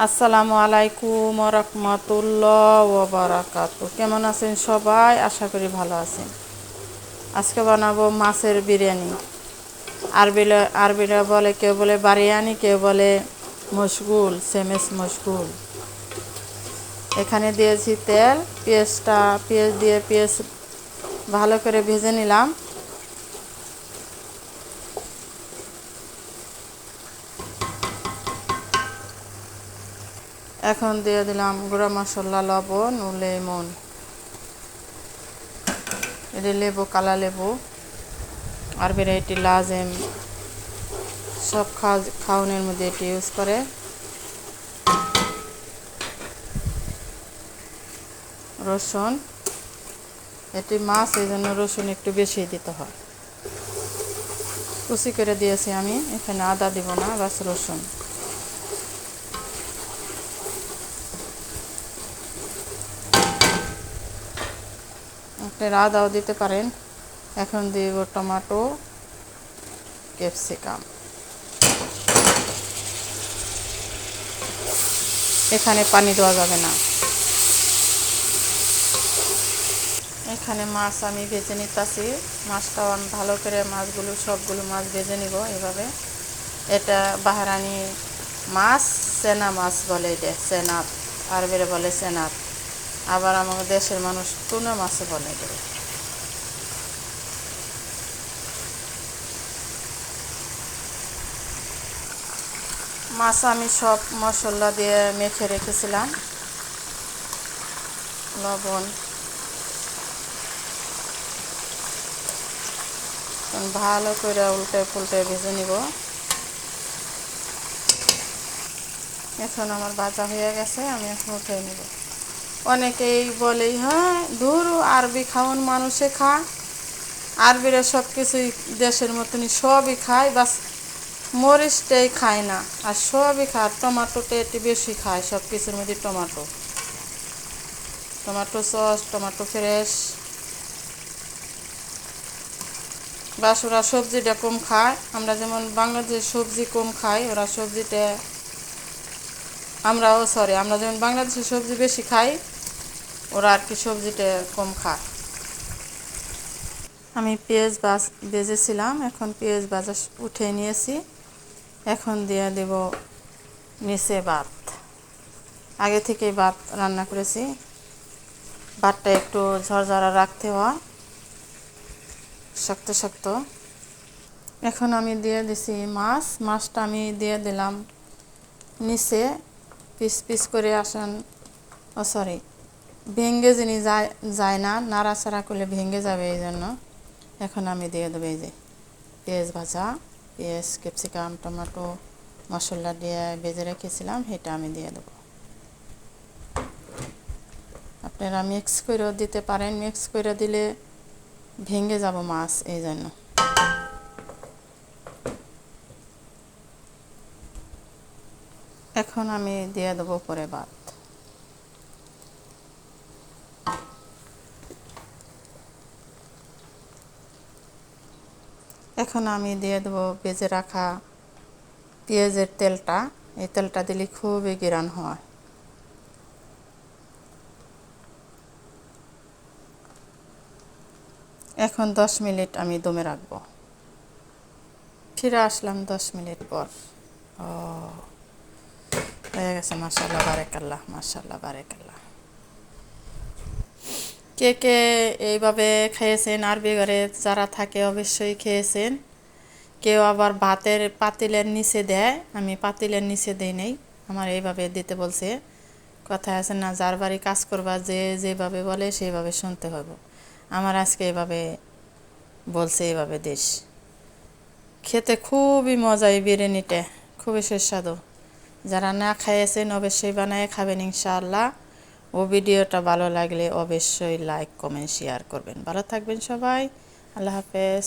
আসসালামু আলাইকুম ওয়া রাহমাতুল্লাহি ওয়া বারাকাতুহু। কেমন আছেন সবাই? আশা করি ভালো আছেন। আজকে বানাবো মাছের বিরিয়ানি। আরবিরা বলে, কেউ বলে বারিয়ানি, কেউ বলে মশগুল, সেমেস মশগুল। এখানে দিয়েছি তেল, পেঁয়াজ দিয়ে পেঁয়াজ ভালো করে ভেজে নিলাম। এখন দিয়ে দিলাম গুঁড়া মশলা, লবণ ও লেমন। এটা লেবু, কালা লেবু। আরবিরা এটি লাজেম সব খাওয়ানোর মধ্যে এটি ইউজ করে। রসুন, এটি মাছ, এই জন্য রসুন একটু বেশি দিতে হয়। কুচি করে দিয়েছি আমি, এখানে আদা দিব না, বাস রসুন। আপনারা আদাও দিতে পারেন। এখন দিব টমেটো, ক্যাপসিকাম। এখানে পানি দেওয়া যাবে না। এখানে মাছ আমি ভেজে নিতেছি। মাছটা ভালো করে সবগুলো মাছ ভেজে নিব এভাবে। এটা বাহারানি মাছ, সেনা মাছ বলে, এটা সেনাত, আরবিরা বলে সেনাত। আবার আমাদের দেশের মানুষ টুনা মাছও বলে এটা। মাছ আমি সব মশলা দিয়ে মেখে রেখেছিলাম। লবণ, ভালো করে উল্টে পুল্টে ভেজে নিব। এখন আমার ভাজা হয়ে গেছে, আমি এখন উঠে নিব। অনেকেই বলেই, হ্যাঁ দূর আরবি খাওয়ান মানুষে খা, আরবিরা সব কিছুই দেশের মতনই সবই খায়, বাস মরিচটাই খায় না। আর সবই খায়, টমেটোটা একটু বেশি খায়, সব কিছুর মধ্যে টমেটো সস, টমেটো ফ্রেশ। বাস ওরা সবজিটা কম খায়। আমরা যেমন বাংলাদেশে সবজি কম খাই, ওরা সবজিটা আমরা যেমন বাংলাদেশে সবজি বেশি খাই, ওরা আর কি সবজিটা কম খায়। আমি পেঁয়াজ ভেজেছিলাম, এখন পেঁয়াজ ভাজা উঠে নিয়েছি। এখন দিয়ে দেব নিচে ভাত। আগে থেকেই ভাত রান্না করেছি। ভাতটা একটু ঝরঝরা রাখতে হয়, শক্ত শক্ত। এখন আমি দিয়ে দিছি মাছটা আমি দিয়ে দিলাম নিচে, পিস পিস করে ভেঙে যিনি যায় না, নাড়াচাড়া করলে ভেঙে যাবে, এই জন্য। এখন আমি দিয়ে দেবো এই যে পেঁয়াজ ভাজা, পেঁয়াজ, ক্যাপসিকাম, টমেটো মশলা দিয়ে ভেজে রেখেছিলাম, সেটা আমি দিয়ে দেবো। আপনারা মিক্স করেও দিতে পারেন, মিক্স করে দিলে ভেঙে যাব মাছ, এই জন্য। এখন আমি দিয়ে দেবো পরে ভাত। এখন আমি দিয়ে দেবো ভেজে রাখা পেঁয়াজের তেলটা। এই তেলটা দিলে খুবই ঘ্রাণ হয়। এখন 10 মিনিট আমি দমে রাখবো। ফিরে আসলাম 10 মিনিট পর। ও হয়ে গেছে, মাশাআল্লাহ বারাকাল্লাহ, মাশাআল্লাহ বারাকাল্লাহ। কে কে এইভাবে খেয়েছেন, আরবি ঘরে যারা থাকে অবশ্যই খেয়েছেন। কেউ আবার ভাতের পাতিলের নিচে দেয়, আমি পাতিলের নিচে দিই নেই, আমার এইভাবে দিতে বলছে। কথায় আছে না, যার বাড়ি কাজ করবা যে যেভাবে বলে সেইভাবে শুনতে হবে। আমার আজকে এইভাবে বলছে, এইভাবে দিস। খেতে খুবই মজা এই বিরিয়ানিটা, খুবই সুস্বাদু। যারা না খেয়েছেন অবশ্যই বানায় খাবেন ইনশাআল্লাহ। ও ভিডিওটা ভালো লাগলে অবশ্যই লাইক, কমেন্ট, শেয়ার করবেন। ভালো থাকবেন সবাই। আল্লাহ হাফেজ।